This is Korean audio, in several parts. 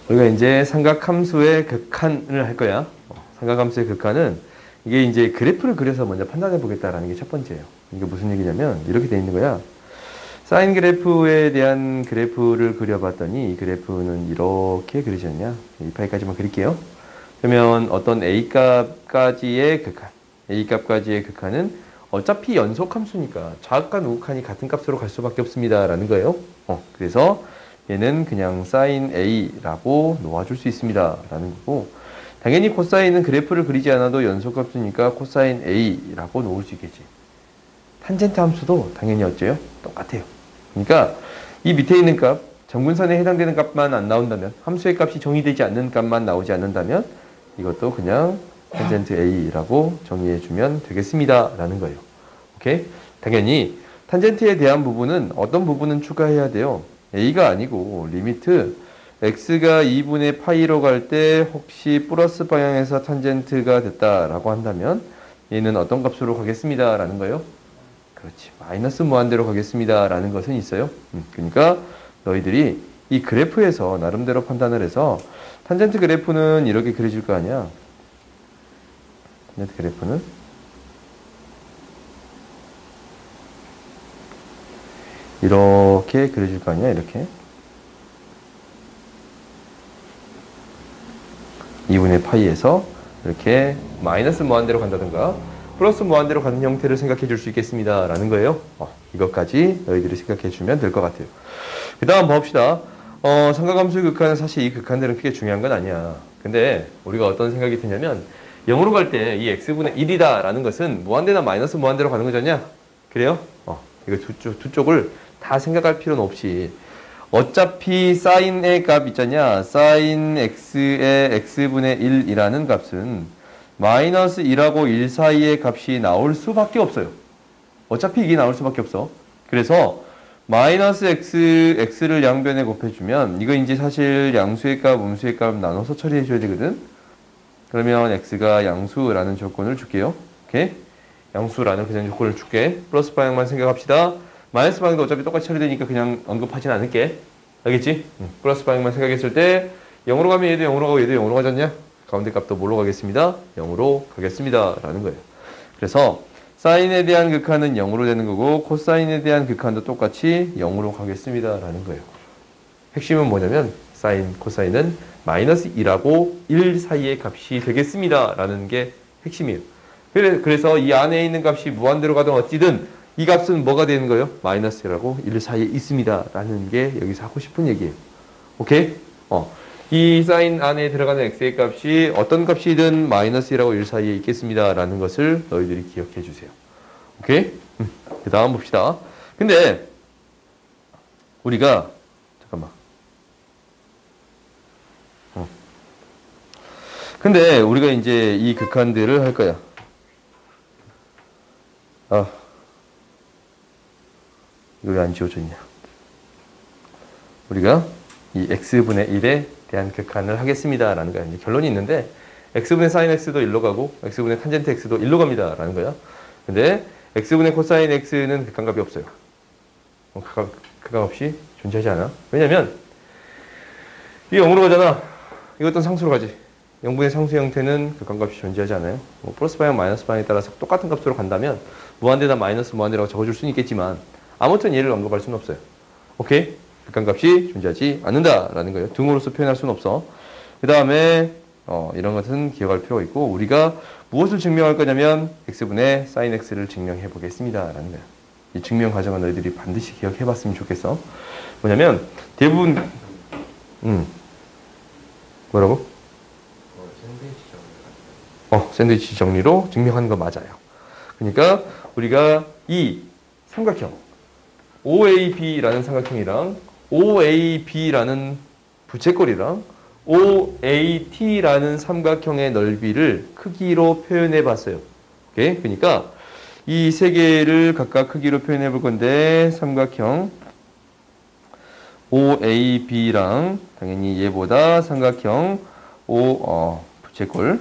우리가 이제 삼각함수의 극한을 할 거야. 삼각함수의 극한은 이게 이제 그래프를 그려서 먼저 판단해 보겠다라는 게 첫 번째예요. 이게 무슨 얘기냐면 이렇게 돼 있는 거야. 사인 그래프에 대한 그래프를 그려봤더니 이 그래프는 이렇게 그려졌냐. 이 파이까지만 그릴게요. 그러면 어떤 a 값까지의 극한, a 값까지의 극한은 어차피 연속함수니까 좌극과 우극한이 같은 값으로 갈 수밖에 없습니다 라는 거예요. 그래서 얘는 그냥 사인 a라고 놓아줄 수 있습니다 라는 거고, 당연히 코사인은 그래프를 그리지 않아도 연속함수니까 코사인 a라고 놓을 수 있겠지. 탄젠트 함수도 당연히 어째요? 똑같아요. 그러니까 이 밑에 있는 값, 점근선에 해당되는 값만 안 나온다면, 함수의 값이 정의되지 않는 값만 나오지 않는다면 이것도 그냥 탄젠트 a라고 정의해주면 되겠습니다 라는 거예요. 오케이? 당연히 탄젠트에 대한 부분은 어떤 부분은 추가해야 돼요. a가 아니고 리미트 x가 2분의 파이로 갈 때 혹시 플러스 방향에서 탄젠트가 됐다라고 한다면 얘는 어떤 값으로 가겠습니다 라는 거예요. 그렇지. 마이너스 무한대로 가겠습니다 라는 것은 있어요. 그러니까 너희들이 이 그래프에서 나름대로 판단을 해서 탄젠트 그래프는 이렇게 그려질 거 아니야. 탄젠트 그래프는 이렇게 그려질 거 아니야. 이렇게 2분의 파이에서 이렇게 마이너스 무한대로 간다든가 플러스 무한대로 가는 형태를 생각해 줄 수 있겠습니다 라는 거예요. 이것까지 너희들이 생각해 주면 될 것 같아요. 그 다음 봅시다. 삼각함수의 극한은 사실 이 극한들은 크게 중요한 건 아니야. 근데 우리가 어떤 생각이 드냐면 0으로 갈 때 이 x분의 1이다 라는 것은 무한대나 마이너스 무한대로 가는 거잖냐? 그래요? 이거 두 쪽을 다 생각할 필요는 없이 어차피 사인의 값 있잖냐? 사인 x의 x분의 1이라는 값은 마이너스 1하고 1 사이의 값이 나올 수밖에 없어요. 어차피 이게 나올 수밖에 없어. 그래서 마이너스 x를 양변에 곱해주면 이거 이제 사실 양수의 값, 음수의 값 나눠서 처리해줘야 되거든. 그러면 x가 양수라는 조건을 줄게요. 오케이? 양수라는 그냥 조건을 줄게. 플러스 방향만 생각합시다. 마이너스 방향도 어차피 똑같이 처리되니까 그냥 언급하진 않을게. 알겠지? 플러스 방향만 생각했을 때 0으로 가면 얘도 0으로 가고 얘도 0으로 가잖냐? 가운데 값도 뭘로 가겠습니다? 0으로 가겠습니다 라는 거예요. 그래서 사인에 대한 극한은 0으로 되는 거고 코사인에 대한 극한도 똑같이 0으로 가겠습니다 라는 거예요. 핵심은 뭐냐면 사인, 코사인은 마이너스 1하고 1 사이의 값이 되겠습니다 라는 게 핵심이에요. 그래서 이 안에 있는 값이 무한대로 가든 어찌든 이 값은 뭐가 되는 거예요? 마이너스 1하고 1 사이에 있습니다 라는 게 여기서 하고 싶은 얘기예요. 오케이? 이 사인 안에 들어가는 x의 값이 어떤 값이든 마이너스 1하고 1 사이에 있겠습니다 라는 것을 너희들이 기억해 주세요. 오케이? 그 다음 봅시다. 근데 우리가 잠깐만. 근데 우리가 이제 이 극한들을 할 거야. 이거 왜 안 지워졌냐? 우리가 이 x분의 1에 대한 극한을 하겠습니다 라는 거야. 이제 결론이 있는데 x분의 sin x도 1로 가고 x분의 탄젠트 x도 1로 갑니다 라는 거야. 근데 x분의 코사인 x는 극한값이 없어요. 극한 없이 존재하지 않아. 왜냐면 이게 0으로 가잖아. 이것도 상수로 가지. 0분의 상수 형태는 극한값이 존재하지 않아요. 플러스 방향 마이너스 방향에 따라서 똑같은 값으로 간다면 무한대나 마이너스 무한대라고 적어줄 수는 있겠지만 아무튼 얘를 언급할 수는 없어요. 오케이? 극한값이 존재하지 않는다라는 거예요. 등호로서 표현할 수는 없어. 그 다음에 이런 것은 기억할 필요가 있고 우리가 무엇을 증명할 거냐면 x분의 sin x를 증명해 보겠습니다 라는 거예요. 이 증명 과정은 너희들이 반드시 기억해 봤으면 좋겠어. 뭐냐면 대부분 뭐라고? 샌드위치 정리로 증명하는 거 맞아요. 그러니까 우리가 이 삼각형 OAB라는 삼각형이랑 OAB라는 부채꼴이랑 OAT라는 삼각형의 넓이를 크기로 표현해 봤어요. 오케이? 그러니까 이 세 개를 각각 크기로 표현해 볼 건데 삼각형 OAB랑 당연히 얘보다 삼각형 부채꼴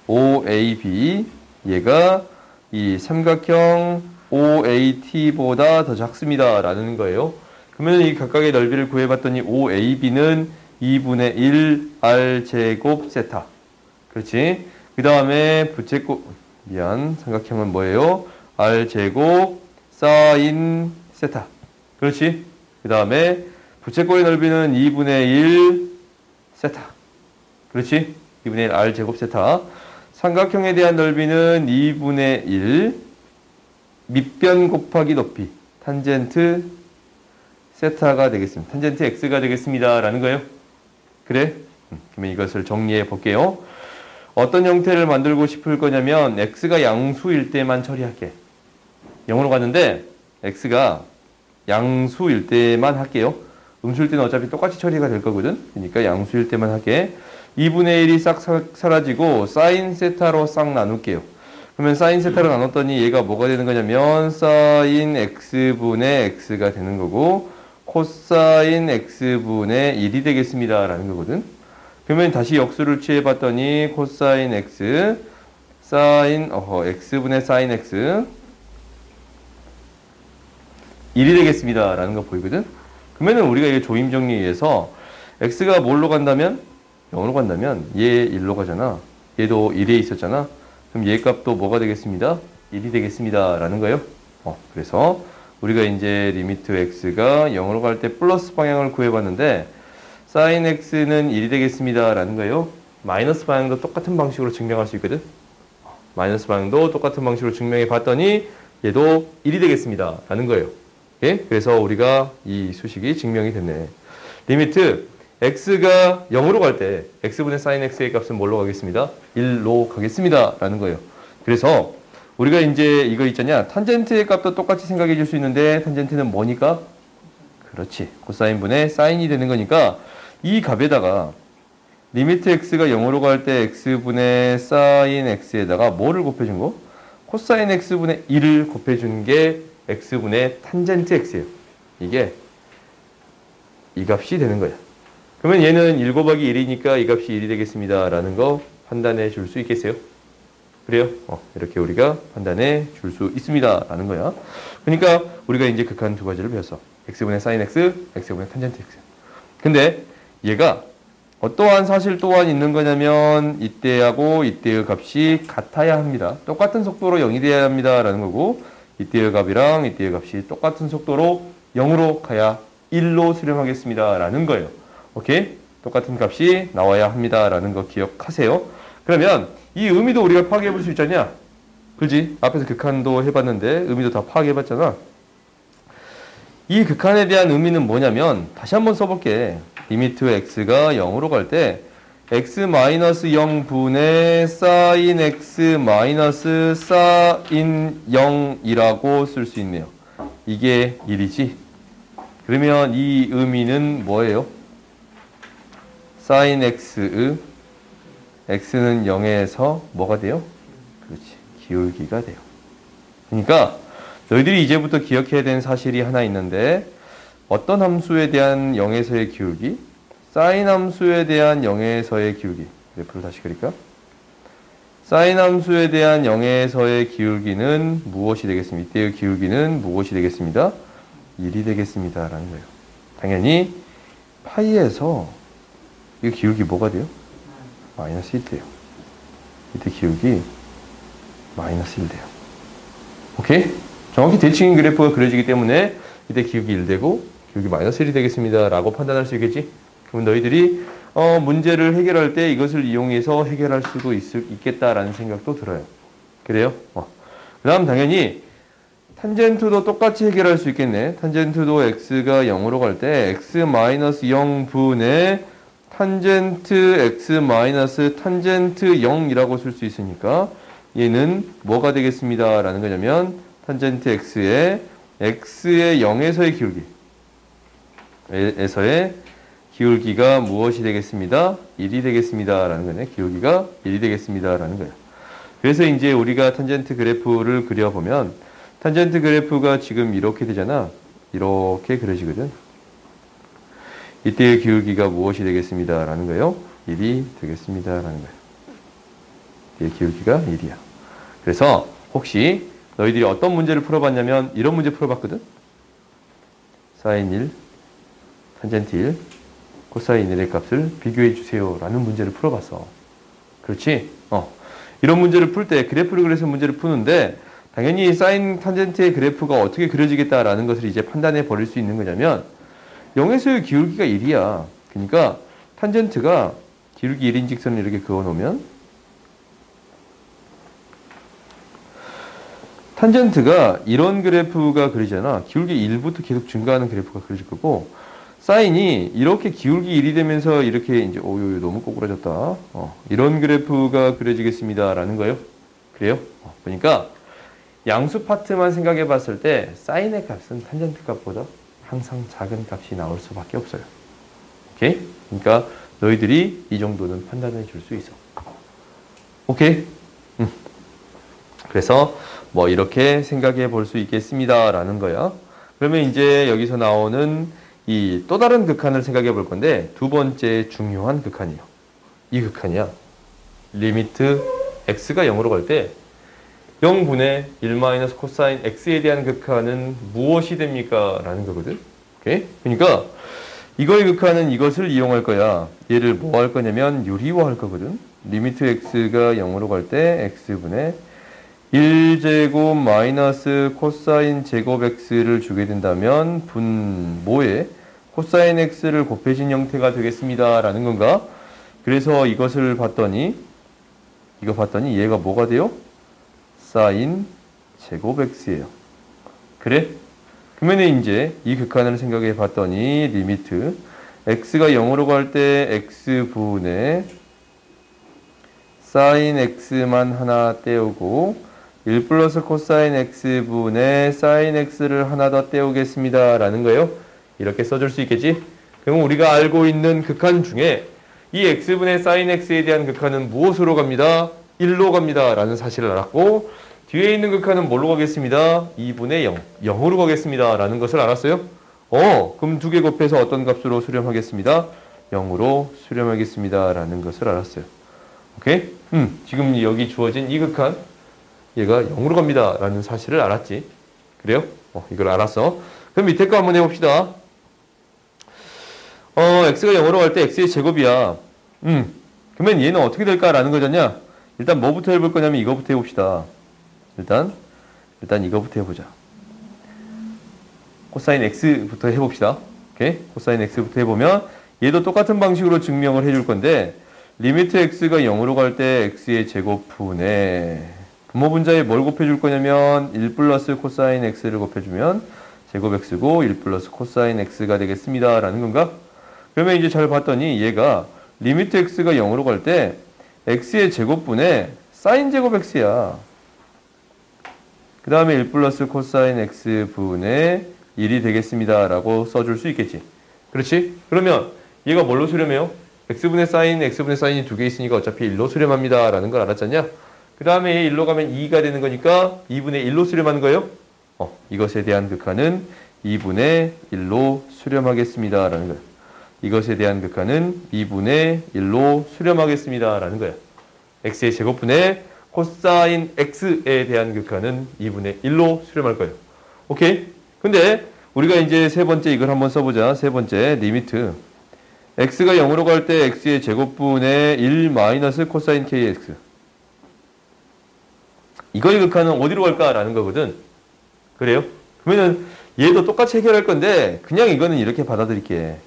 OAB 얘가 이 삼각형 OAT보다 더 작습니다 라는 거예요. 그러면 이 각각의 넓이를 구해봤더니 OAB는 2분의 1 R제곱 세타. 그렇지? 그 다음에 삼각형은 뭐예요? R제곱 사인 세타. 그렇지? 그 다음에 부채꼴의 넓이는 2분의 1 세타. 그렇지? 2분의 1 R제곱 세타. 삼각형에 대한 넓이는 2분의 1 밑변 곱하기 높이 탄젠트 세타가 되겠습니다. 탄젠트 x가 되겠습니다. 라는 거예요. 그래? 그러면 이것을 정리해 볼게요. 어떤 형태를 만들고 싶을 거냐면 x가 양수일 때만 처리할게. 0으로 갔는데 x가 양수일 때만 할게요. 음수일 때는 어차피 똑같이 처리가 될 거거든. 그러니까 양수일 때만 할게. 2분의 1이 싹 사라지고 사인 세타로 싹 나눌게요. 그러면 사인 세타로 나눴더니 얘가 뭐가 되는 거냐면 사인 x분의 x가 되는 거고 코사인 x분의 1이 되겠습니다. 라는 거거든. 그러면 다시 역수를 취해봤더니 코사인 x 사인 x분의 사인 x 1이 되겠습니다. 라는 거 보이거든. 그러면 우리가 이게 조임 정리에 의해서 x가 뭘로 간다면 0으로 간다면 얘 1로 가잖아. 얘도 1에 있었잖아. 그럼 얘 값도 뭐가 되겠습니다? 1이 되겠습니다. 라는 거예요. 그래서 우리가 이제 리미트 x가 0으로 갈 때 플러스 방향을 구해봤는데 사인 x는 1이 되겠습니다. 라는 거예요. 마이너스 방향도 똑같은 방식으로 증명할 수 있거든. 마이너스 방향도 똑같은 방식으로 증명해 봤더니 얘도 1이 되겠습니다. 라는 거예요. 예? 그래서 우리가 이 수식이 증명이 됐네. 리미트 x가 0으로 갈 때 x분의 sin x의 값은 뭘로 가겠습니다? 1로 가겠습니다. 라는 거예요. 그래서 우리가 이제 이거 있잖냐. 탄젠트의 값도 똑같이 생각해 줄 수 있는데 탄젠트는 뭐니까? 그렇지. 코사인분의 사인이 되는 거니까 이 값에다가 리미트 x가 0으로 갈 때 x분의 sin x에다가 뭐를 곱해준 거? 코사인 x분의 1을 곱해준 게 x분의 탄젠트 x예요. 이게 이 값이 되는 거야. 그러면 얘는 1 곱하기 1이니까 이 값이 1이 되겠습니다. 라는 거 판단해 줄 수 있겠어요? 그래요? 이렇게 우리가 판단해 줄 수 있습니다. 라는 거야. 그러니까 우리가 이제 극한 두 가지를 배웠어. x분의 sin x, x분의 탄젠트 x. 근데 얘가 어떠한 사실 또한 있는 거냐면 이때하고 이때의 값이 같아야 합니다. 똑같은 속도로 0이 돼야 합니다. 라는 거고 이때의 값이랑 이때의 값이 똑같은 속도로 0으로 가야 1로 수렴하겠습니다. 라는 거예요. 오케이? 똑같은 값이 나와야 합니다. 라는 거 기억하세요. 그러면 이 의미도 우리가 파악해 볼 수 있잖냐? 그지? 앞에서 극한도 해봤는데 의미도 다 파악해 봤잖아. 이 극한에 대한 의미는 뭐냐면 다시 한번 써볼게. 리미트 x가 0으로 갈 때 x-0분의 sin x sin 0이라고 쓸 수 있네요. 이게 1이지? 그러면 이 의미는 뭐예요? sin x는 0에서 뭐가 돼요? 그렇지. 기울기가 돼요. 그러니까 너희들이 이제부터 기억해야 되는 사실이 하나 있는데 어떤 함수에 대한 0에서의 기울기? sin 함수에 대한 0에서의 기울기. 그래프를 다시 그릴까? sin 함수에 대한 0에서의 기울기는 무엇이 되겠습니까? 이때의 기울기는 무엇이 되겠습니다? 1이 되겠습니다. 라는 거예요. 당연히 파이에서 이 기울기 뭐가 돼요? 마이너스 1 돼요. 이때 기울기 마이너스 1 돼요. 오케이? 정확히 대칭인 그래프가 그려지기 때문에 이때 기울기 1 되고 기울기 마이너스 1이 되겠습니다. 라고 판단할 수 있겠지? 그럼 너희들이 문제를 해결할 때 이것을 이용해서 해결할 수도 있겠다라는 생각도 들어요. 그래요? 그 다음 당연히 탄젠트도 똑같이 해결할 수 있겠네. 탄젠트도 x가 0으로 갈 때 x-0분의 탄젠트 x 탄젠트 0이라고 쓸 수 있으니까 얘는 뭐가 되겠습니다. 라는 거냐면 탄젠트 x의 0에서의 기울기 에서의 기울기가 무엇이 되겠습니다? 1이 되겠습니다. 라는 거네. 기울기가 1이 되겠습니다. 라는 거예요. 그래서 이제 우리가 탄젠트 그래프를 그려보면 탄젠트 그래프가 지금 이렇게 되잖아. 이렇게 그려지거든. 이때의 기울기가 무엇이 되겠습니다. 라는 거예요. 1이 되겠습니다. 라는 거예요. 이때의 기울기가 1이야. 그래서 혹시 너희들이 어떤 문제를 풀어봤냐면 이런 문제 풀어봤거든. sin 1, 탄젠트 1, 코사인 1의 값을 비교해 주세요 라는 문제를 풀어봤어. 그렇지? 이런 문제를 풀 때 그래프를 그려서 문제를 푸는데 당연히 사인 탄젠트의 그래프가 어떻게 그려지겠다라는 것을 이제 판단해 버릴 수 있는 거냐면 0에서의 기울기가 1이야. 그러니까 탄젠트가 기울기 1인 직선을 이렇게 그어 놓으면 탄젠트가 이런 그래프가 그리잖아. 기울기 1부터 계속 증가하는 그래프가 그려질 거고 사인이 이렇게 기울기 1이 되면서 이렇게 이제 오유 너무 꼬꾸라졌다. 이런 그래프가 그려지겠습니다. 라는 거예요. 그래요? 그러니까 양수 파트만 생각해 봤을 때 사인의 값은 탄젠트 값보다 항상 작은 값이 나올 수밖에 없어요. 오케이? 그러니까 너희들이 이 정도는 판단해 줄 수 있어. 오케이? 그래서 뭐 이렇게 생각해 볼 수 있겠습니다. 라는 거야. 그러면 이제 여기서 나오는 이 또 다른 극한을 생각해 볼 건데 두 번째 중요한 극한이에요. 이 극한이야. 리미트 x가 0으로 갈 때 0분의 1 마이너스 코사인 x에 대한 극한은 무엇이 됩니까? 라는 거거든. 오케이? 그러니까 이거의 극한은 이것을 이용할 거야. 얘를 뭐 할 거냐면 유리화할 거거든. 리미트 x가 0으로 갈 때 x분의 1제곱 마이너스 코사인 제곱 x를 주게 된다면 분모에 코사인 x를 곱해진 형태가 되겠습니다. 라는 건가? 그래서 이것을 봤더니 얘가 뭐가 돼요? 사인 제곱 x예요. 그래? 그러면 이제 이 극한을 생각해 봤더니 리미트 x가 0으로 갈 때 x분의 사인 x만 하나 떼우고 1 플러스 코사인 x분의 사인 x를 하나 더 떼우겠습니다. 라는 거예요. 이렇게 써줄 수 있겠지? 그럼 우리가 알고 있는 극한 중에 이 x분의 사인 x에 대한 극한은 무엇으로 갑니다? 1로 갑니다. 라는 사실을 알았고 뒤에 있는 극한은 뭘로 가겠습니다? 2분의 0, 0으로 가겠습니다. 라는 것을 알았어요? 그럼 두 개 곱해서 어떤 값으로 수렴하겠습니다? 0으로 수렴하겠습니다. 라는 것을 알았어요. 오케이? 지금 여기 주어진 이 극한 얘가 0으로 갑니다. 라는 사실을 알았지. 그래요? 이걸 알았어. 그럼 밑에 거 한번 해봅시다. x가 0으로 갈 때 x의 제곱이야. 그러면 얘는 어떻게 될까? 라는 거잖냐? 일단 뭐부터 해볼 거냐면 이거부터 해봅시다. 일단 이거부터 해보자. 코사인 x부터 해봅시다. 오케이? 코사인 x부터 해보면 얘도 똑같은 방식으로 증명을 해줄 건데 리미트 x가 0으로 갈 때 x의 제곱분의 분모 분자에 뭘 곱해줄 거냐면 1 플러스 코사인 x를 곱해주면 제곱 x고 1 플러스 코사인 x가 되겠습니다. 라는 건가? 그러면 이제 잘 봤더니 얘가 리미트 x가 0으로 갈 때 x의 제곱분의 사인 제곱 x야. 그 다음에 1 플러스 코사인 x분의 1이 되겠습니다. 라고 써줄 수 있겠지. 그렇지? 그러면 얘가 뭘로 수렴해요? x분의 사인이 두 개 있으니까 어차피 1로 수렴합니다. 라는 걸 알았잖냐? 그 다음에 1로 가면 2가 되는 거니까 2분의 1로 수렴하는 거예요. 이것에 대한 극한은 2분의 1로 수렴하겠습니다. 라는 거야. 이것에 대한 극한은 2분의 1로 수렴하겠습니다. 라는 거야. x의 제곱분의 코사인 x에 대한 극한은 2분의 1로 수렴할 거예요. 오케이? 근데 우리가 이제 세 번째 이걸 한번 써보자. 세 번째 리미트 x가 0으로 갈 때 x의 제곱분의 1 마이너스 코사인 kx 이거의 극한은 어디로 갈까? 라는 거거든. 그래요? 그러면은 얘도 똑같이 해결할 건데 그냥 이거는 이렇게 받아들일게.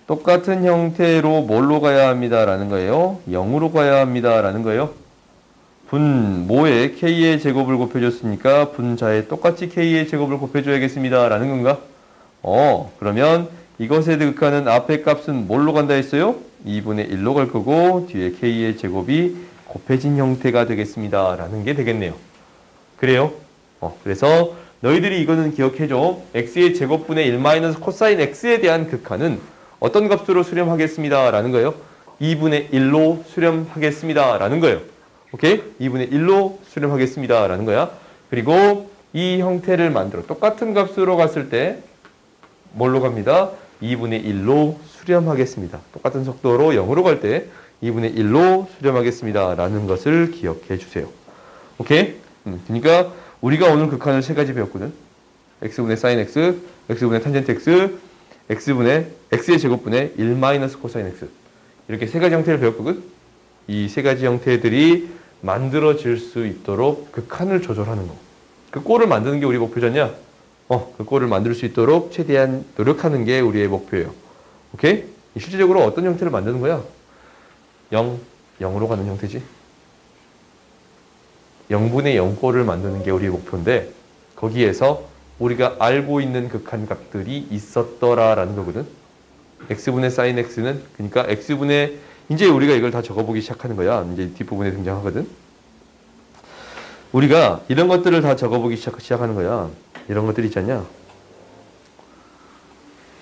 똑같은 형태로 뭘로 가야 합니다. 라는 거예요. 0으로 가야 합니다. 라는 거예요. 분모에 k의 제곱을 곱해줬으니까 분자에 똑같이 k의 제곱을 곱해줘야겠습니다. 라는 건가? 그러면 이것의 극한은 앞에 값은 뭘로 간다 했어요? 2분의 1로 갈 거고 뒤에 k의 제곱이 곱해진 형태가 되겠습니다. 라는 게 되겠네요. 그래요? 그래서 너희들이 이거는 기억해줘. x의 제곱분의 1 마이너스 코사인 x에 대한 극한은 어떤 값으로 수렴하겠습니다. 라는 거예요. 2분의 1로 수렴하겠습니다. 라는 거예요. 오케이? 2분의 1로 수렴하겠습니다. 라는 거야. 그리고 이 형태를 만들어 똑같은 값으로 갔을 때 뭘로 갑니다? 2분의 1로 수렴하겠습니다. 똑같은 속도로 0으로 갈 때 2분의 1로 수렴하겠습니다. 라는 것을 기억해 주세요. 오케이? 그러니까 우리가 오늘 극한을 세 가지 배웠거든. x분의 sin x, x분의 탄젠트 x, x분의 x의 제곱분의 1 마이너스 코사인 x. 이렇게 세 가지 형태를 배웠거든. 이 세 가지 형태들이 만들어질 수 있도록 극한을 조절하는 거. 그 꼴을 만드는 게 우리 목표잖냐? 그 꼴을 만들 수 있도록 최대한 노력하는 게 우리의 목표예요. 오케이? 실질적으로 어떤 형태를 만드는 거야? 0으로 가는 형태지. 0분의 0꼴을 만드는 게 우리의 목표인데 거기에서 우리가 알고 있는 극한 값들이 있었더라라는 거거든. x분의 sin x는 그러니까 x분의 이제 우리가 이걸 다 적어보기 시작하는 거야. 이제 뒷부분에 등장하거든. 우리가 이런 것들을 다 적어보기 시작하는 거야. 이런 것들 있잖냐.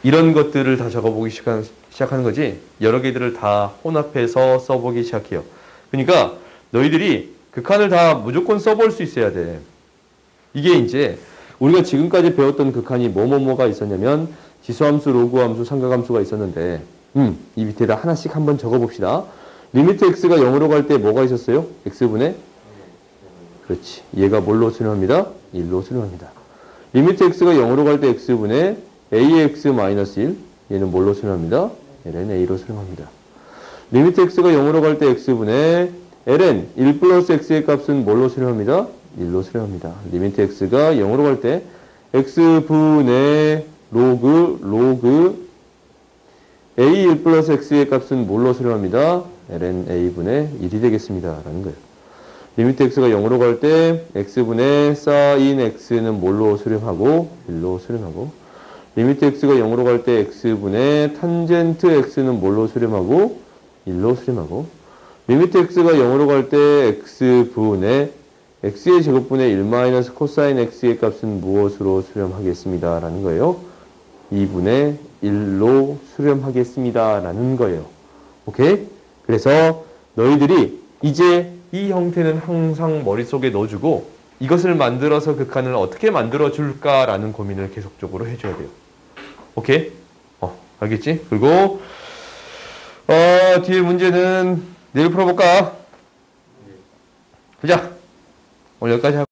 이런 것들을 다 적어보기 시작하는 거지. 여러 개들을 다 혼합해서 써보기 시작해요. 그러니까 너희들이 극한을 다 무조건 써볼 수 있어야 돼. 이게 이제 우리가 지금까지 배웠던 극한이 뭐가 있었냐면 지수함수, 로그함수, 삼각함수가 있었는데 이 밑에다 하나씩 한번 적어봅시다. 리미트 x가 0으로 갈 때 뭐가 있었어요? x분의 그렇지. 얘가 뭘로 수렴합니다? 1로 수렴합니다. 리미트 x가 0으로 갈 때 x분의 ax-1 얘는 뭘로 수렴합니다? ln a로 수렴합니다. 리미트 x가 0으로 갈 때 x분의 ln 1 플러스 x의 값은 뭘로 수렴합니다? 1로 수렴합니다. 리미트 x가 0으로 갈 때 x분의 로그 a1 플러스 x의 값은 뭘로 수렴합니다? ln a분의 1이 되겠습니다. 라는 거예요. 리미트 x가 0으로 갈 때 x분의 sin x는 뭘로 수렴하고 1로 수렴하고 리미트 x가 0으로 갈 때 x분의 탄젠트 x는 뭘로 수렴하고 1로 수렴하고 리미트 x가 0으로 갈 때 x분의 x의 제곱분의 1 마이너스 코사인 x의 값은 무엇으로 수렴하겠습니다. 라는 거예요. 2분의 1로 수렴하겠습니다. 라는 거예요. 오케이? 그래서 너희들이 이제 이 형태는 항상 머릿속에 넣어주고 이것을 만들어서 극한을 어떻게 만들어줄까라는 고민을 계속적으로 해줘야 돼요. 오케이? 알겠지? 그리고 뒤에 문제는 내일 풀어볼까? 보자. 오늘 여기까지 하고